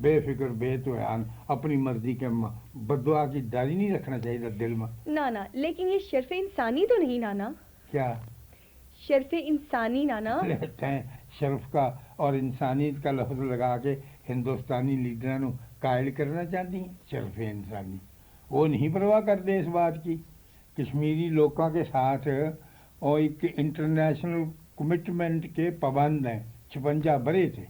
بے فکر بے توان اپنی مرضی کے بددعا کی ڈاری نہیں رکھنا چاہیے دل میں. نانا لیکن یہ شرف انسانی تو نہیں نانا. کیا شرف انسانی نانا؟ لیتے ہیں شرف کا اور انسانیت کا لفظ لگا کے ہندوستانی لیڈروں قائل کرنا چاہتی ہیں. شرف انسانی وہ نہیں پرواہ کرتے اس بات کی. کشمیری لوگوں کے ساتھ اور ایک انٹرنیشنل کمٹمنٹ کے پابند ہیں. 56 برے تھے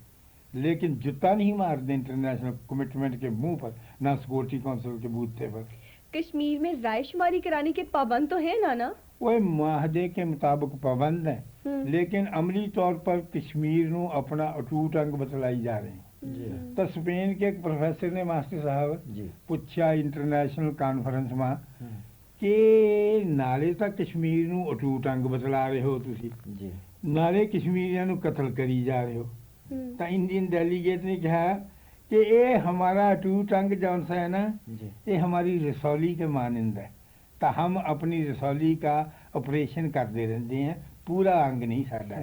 لیکن جوتا نہیں مارتے انٹرنیشنل کمٹمنٹ کے منہ پر، نہ سیکورٹی کونسل کے بوتے پر. کشمیر میں رائے شماری کرانے کے پابند تو ہیں نانا. وہ معاہدے کے مطابق پابند ہیں لیکن عملی طور پر کشمیر نو اپنا اٹوٹ انگ بتلائی جا رہے ہیں. تو اسپین کے ایک پروفیسر نے ماسٹر صاحب پوچھا انٹرنیشنل کانفرنس میں کہ نالے تک کشمیر نو اٹوٹ انگ بتلا رہے ہو تسی، نالے کشمیریاں نو قتل کری جا رہے ہو. تو انڈین ڈیلیگیٹ نے کہا کہ یہ ہمارا اٹوٹ انگ جون سا ہے نا یہ ہماری رسولی کے مانند ہے، تو ہم اپنی رسولی کا آپریشن کرتے رہتے ہیں، پورا انگ نہیں ساڈا.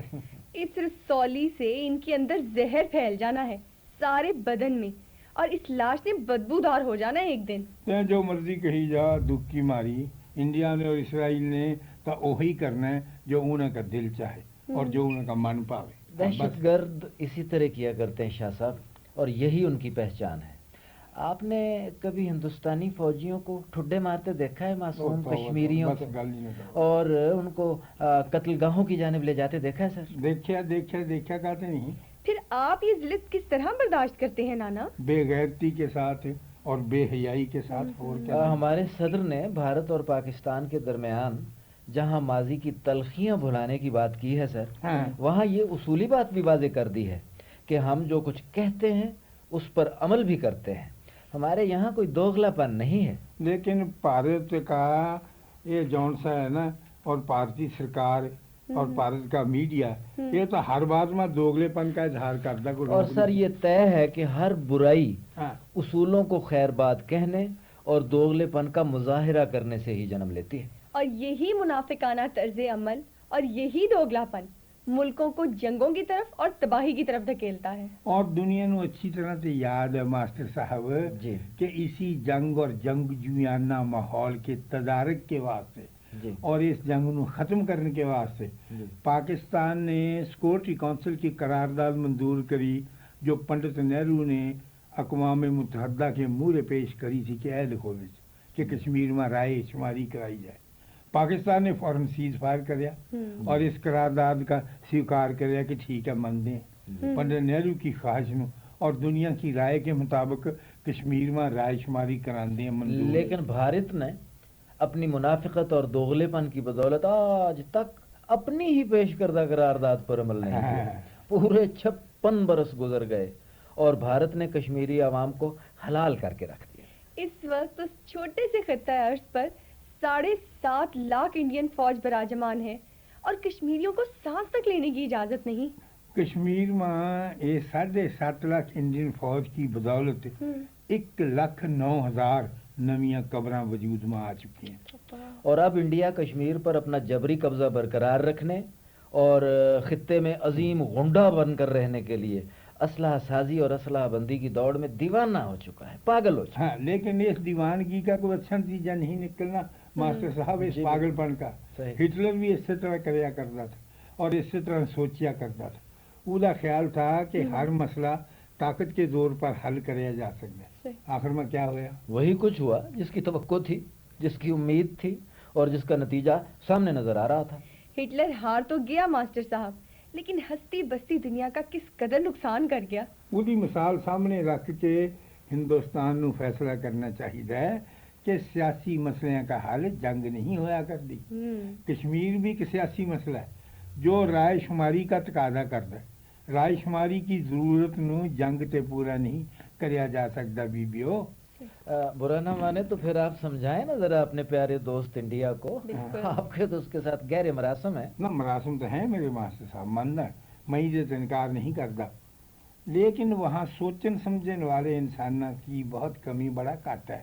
اس رسولی سے ان کے اندر زہر پھیل جانا ہے سارے بدن میں اور اس لاش نے بدبودار ہو جانا ہے ایک دن. جو مرضی کہی جا دکھ کی ماری انڈیا نے اور اسرائیل نے تو وہی کرنا ہے جو انہیں کا دل چاہے اور جو انہیں کا من پاوے. دہشت گرد اسی طرح کیا کرتے ہیں شاہ صاحب اور یہی ان کی پہچان ہے. آپ نے کبھی ہندوستانی فوجیوں کو ٹھڈے مارتے دیکھا ہے معصوم کشمیریوں کو اور ان کو قتل گاہوں کی جانب لے جاتے دیکھا ہے سر؟ دیکھا کہتے نہیں. پھر آپ یہ ذلت کس طرح برداشت کرتے ہیں نانا؟ بے غیرتی کے ساتھ اور بے حیائی کے ساتھ. ہمارے صدر نے بھارت اور پاکستان کے درمیان جہاں ماضی کی تلخیاں بھلانے کی بات کی ہے سر، وہاں یہ اصولی بات بھی واضح کر دی ہے کہ ہم جو کچھ کہتے ہیں اس پر عمل بھی کرتے ہیں. ہمارے یہاں کوئی دوغلا پن نہیں ہے. لیکن بھارت کا یہ جون سا ہے نا اور بھارتی سرکار اور بھارت کا میڈیا یہ تو ہر بات میں دوغلے پن کا اظہار کرتا ہے. اور سر یہ طے ہے کہ ہر برائی اصولوں کو خیر بات کہنے اور دوغلے پن کا مظاہرہ کرنے سے ہی جنم لیتی ہے. اور یہی منافقانہ طرز عمل اور یہی دوغلا پن ملکوں کو جنگوں کی طرف اور تباہی کی طرف دھکیلتا ہے. اور دنیا نو اچھی طرح سے یاد ہے ماسٹر صاحب کہ اسی جنگ اور جنگ جویانہ ماحول کے تدارک کے واسطے اور اس جنگ نو ختم کرنے کے واسطے پاکستان نے سیکورٹی کونسل کی قرارداد منظور کری جو پنڈت نہرو نے اقوام متحدہ کے مورے پیش کری تھی کہ اے لکھو کہ کشمیر میں رائے شماری کرائی جائے. پاکستان نے فوراً سیز فائر کریا اور اس قرارداد کا سویکار کریا کہ ٹھیک ہے من دیں پنڈت نہرو کی خواہش نو اور دنیا کی رائے کے مطابق کشمیر میں رائے شماری کران دیں منظور. لیکن بھارت نے اپنی منافقت اور دوغلے پن کی بدولت آج تک اپنی ہی پیش کردہ قرارداد پر عمل نہیں کیا. پورے 56 برس گزر گئے اور بھارت نے کشمیری عوام کو حلال کر کے رکھ دیا. اس وقت اس چھوٹے سے خطہ ارض پر 7.5 لاکھ انڈین فوج براجمان ہے اور کشمیریوں کو سانس تک لینے کی اجازت نہیں. کشمیر میں یہ 7.5 لاکھ انڈین فوج کی بدولت 1,09,000 نویاں قبراں وجود میں آ چکی ہیں. اور اب انڈیا کشمیر پر اپنا جبری قبضہ برقرار رکھنے اور خطے میں عظیم غنڈہ بن کر رہنے کے لیے اسلحہ سازی اور اسلحہ بندی کی دوڑ میں دیوانہ ہو چکا ہے، پاگل ہو چکا ہے. لیکن اس دیوانگی کا کوئی اچھا نتیجہ نہیں نکلنا ماسٹر صاحب اس پاگل پن کا. ہٹلر بھی اس طرح کریا کرتا تھا اور اس طرح سوچیا کرتا تھا. وہ خیال تھا کہ ہر مسئلہ طاقت کے زور پر حل کریا جا سکتا ہے. آخر میں کیا ہوا؟ وہی کچھ ہوا جس کی توقع تھی، جس کی امید تھی اور جس کا نتیجہ سامنے نظر آ رہا تھا. ہٹلر ہار تو گیا ماسٹر صاحب لیکن ہستی بستی دنیا کا کس قدر نقصان کر گیا. وہی مثال سامنے رکھ کے ہندوستان نو فیصلہ کرنا چاہیے کہ سیاسی مسئلے کا حل جنگ نہیں ہویا کرتی. کشمیر بھی ایک سیاسی مسئلہ ہے جو رائے شماری کا تقاضا کرتا ہے. رائے شماری کی ضرورت نو جنگ تے پورا نہیں کریا جا سکتا. بیبیو برا نہ مانے تو پھر آپ سمجھائیں نا ذرا اپنے پیارے دوست انڈیا کو. آپ کے تو اس کے ساتھ گہرے مراسم ہیں. نہ مراسم تو ہیں میرے ماسٹر صاحب، مند ہے، میں اسے انکار نہیں کرتا، لیکن وہاں سوچن سمجھن والے انسانوں کی بہت کمی بڑا کٹ ہے.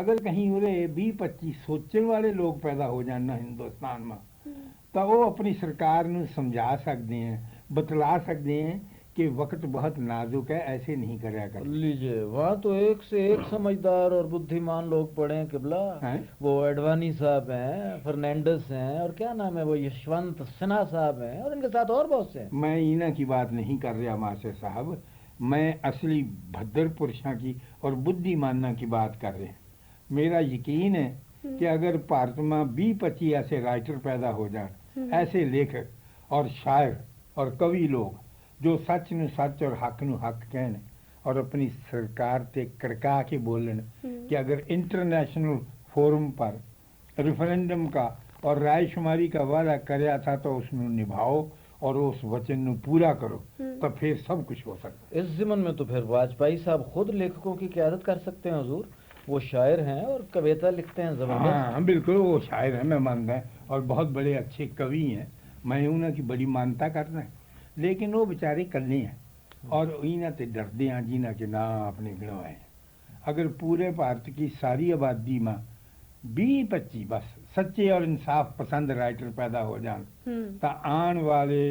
اگر کہیں ارے 20-25 سوچن والے لوگ پیدا ہو جانا ہندوستان میں تو وہ اپنی سرکار نو سمجھا سکتے ہیں، بتلا سکتے ہیں کہ کہ وقت بہت نازک ہے، ایسے نہیں کریا کر. لیجئے وہاں تو ایک سے ایک سمجھدار اور بدھیمان لوگ پڑے ہیں قبلہ. وہ ایڈوانی صاحب ہیں، فرنینڈس ہیں، اور کیا نام ہے وہ یشونت سنہا صاحب ہیں، اور ان کے ساتھ اور بہت سے ہیں. میں اینا کی بات نہیں کر رہا ماسٹر صاحب، میں اصلی بھدر پرشاں کی اور بدھی ماننا کی بات کر رہے ہیں. میرا یقین ہے کہ اگر بھارت میں 20-25 ایسے رائٹر پیدا ہو جائیں، ایسے لیکھک اور شاعر اور کوی لوگ جو سچ نو سچ اور حق نو حق کہن اور اپنی سرکار تے کڑکا کے بولن کہ اگر انٹرنیشنل فورم پر ریفرینڈم کا اور رائے شماری کا وعدہ کریا تھا تو اس نو نبھاؤ اور اس وچن نو پورا کرو، تو پھر سب کچھ ہو سکتا ہے. اس ضمن میں تو پھر واجپئی صاحب خود لیکھکوں کی قیادت کر سکتے ہیں حضور. وہ شاعر ہیں اور کویتا لکھتے ہیں زبردست. ہاں بالکل، وہ شاعر ہیں، میں مانتا ہے، اور بہت بڑے اچھے کوی ہیں، میں انہوں کی بڑی مانتا کرنا ہے. لیکن وہ بیچارے کلے ہیں اور انہوں تے ڈردے ہیں جنہ کے نام اپنے گنوائے ہیں. اگر پورے بھارت کی ساری آبادی میں 20-25 بس سچے اور انصاف پسند رائٹر پیدا ہو جان تو آن والے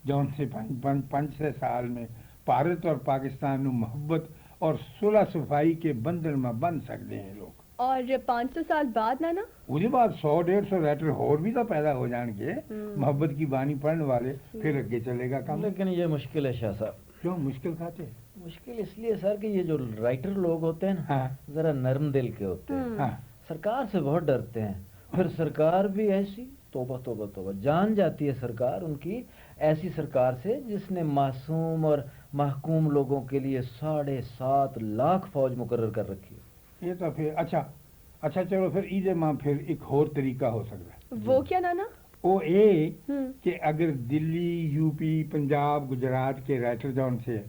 جون سے 5-6 سال میں بھارت اور پاکستان نو محبت اور صلح صفائی کے بندھن میں بن سکتے ہیں لوگ. اور 500 سال بعد نانا اس بعد 100-150 رائٹر اور بھی تو پیدا ہو جان گے محبت کی بانی پڑھنے والے، پھر اگے چلے گا کام. لیکن یہ مشکل ہے شاہ صاحب. کیوں مشکل کھاتے؟ مشکل اس لیے سر کہ یہ جو رائٹر لوگ ہوتے ہیں نا، ذرا نرم دل کے ہوتے ہیں، سرکار سے بہت ڈرتے ہیں. پھر سرکار بھی ایسی، توبہ توبہ توبہ، جان جاتی ہے سرکار ان کی ایسی سرکار سے جس نے معصوم اور محکوم لوگوں کے لیے 7.5 لاکھ فوج مقرر کر رکھی ہے. یہ تو پھر اچھا چلو پھر ایدے ماں پھر ایک اور طریقہ ہو سکتا ہے. وہ کیا نانا؟ وہ یہ کہ اگر دلی، یو پی، پنجاب، گجرات کے رائٹر جون سے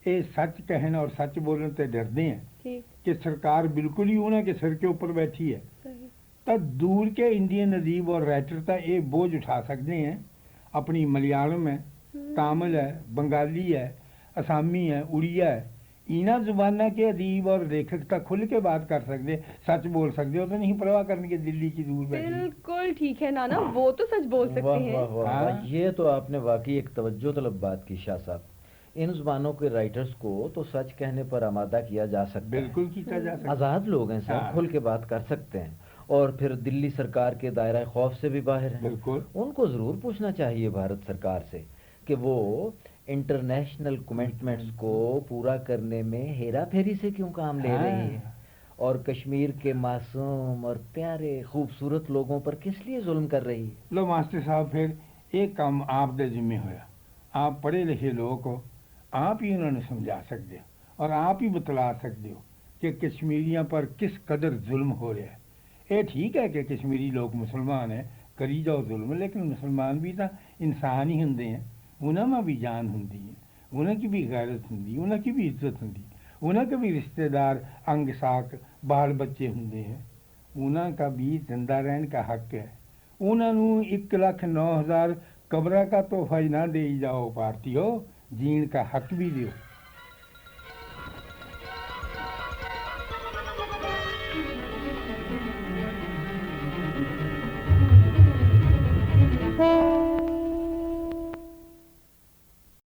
یہ سچ کہنا اور سچ بولنے تے ڈردے ہیں کہ سرکار بالکل ہی انہیں کے سر کے اوپر بیٹھی ہے، تو دور کے انڈین ادیب اور رائٹر تا یہ بوجھ اٹھا سکتے ہیں. اپنی ملیالم ہے، تامل ہے، بنگالی ہے، اسامی ہے، اڑیا ہے، اینا زبانہ کے ادیب اور لیکھک تک کھل کے بات کر سکتے، سچ بول سکتے ہو، تو نہیں پرواہ کرنے کے دلی کی دور بیٹھی. بالکل ٹھیک ہے نانا، وہ تو سچ بول سکتے ہیں. واہ واہ واہ، یہ تو آپ نے واقعی ایک توجہ طلب بات کی شاہ صاحب. ان زبانوں کے رائٹرز کو تو سچ کہنے پر آمادہ کیا جا سکتا ہے. بالکل کیا جا سکتا ہے. آزاد لوگ ہیں سر، کھل کے بات کر سکتے ہیں، اور پھر دلی سرکار کے دائرہ خوف سے بھی باہر ہیں. بالکل ان کو ضرور پوچھنا چاہیے بھارت سرکار سے کہ وہ انٹرنیشنل کمٹمنٹس کو پورا کرنے میں ہیرا پھیری سے کیوں کام لے رہی ہے، اور کشمیر کے معصوم اور پیارے خوبصورت لوگوں پر کس لیے ظلم کر رہی ہے. لو ماسٹر صاحب، پھر ایک کام آپ دے ذمہ ہویا. آپ پڑھے لکھے لوگ کو، آپ ہی انہوں نے سمجھا سکتے ہو اور آپ ہی بتلا سکتے ہو کہ کشمیریوں پر کس قدر ظلم ہو رہا ہے. یہ ٹھیک ہے کہ کشمیری لوگ مسلمان ہیں، کری جاؤ ظلم، لیکن مسلمان بھی تو انسان ہی ہوں ہیں، انہوں میں بھی جان ہوں، انہوں کی بھی غیرت ہوں، انہوں کی بھی عزت ہوں، انہوں کے بھی رشتہ دار انگ ساک بال بچے ہوں ہیں، انہوں کا بھی زندہ رہن کا حق ہے. انہوں 1,09,000 قبرہ کا تحفہ نہ دے جاؤ، پارٹی ہو جین کا حق بھی دیو.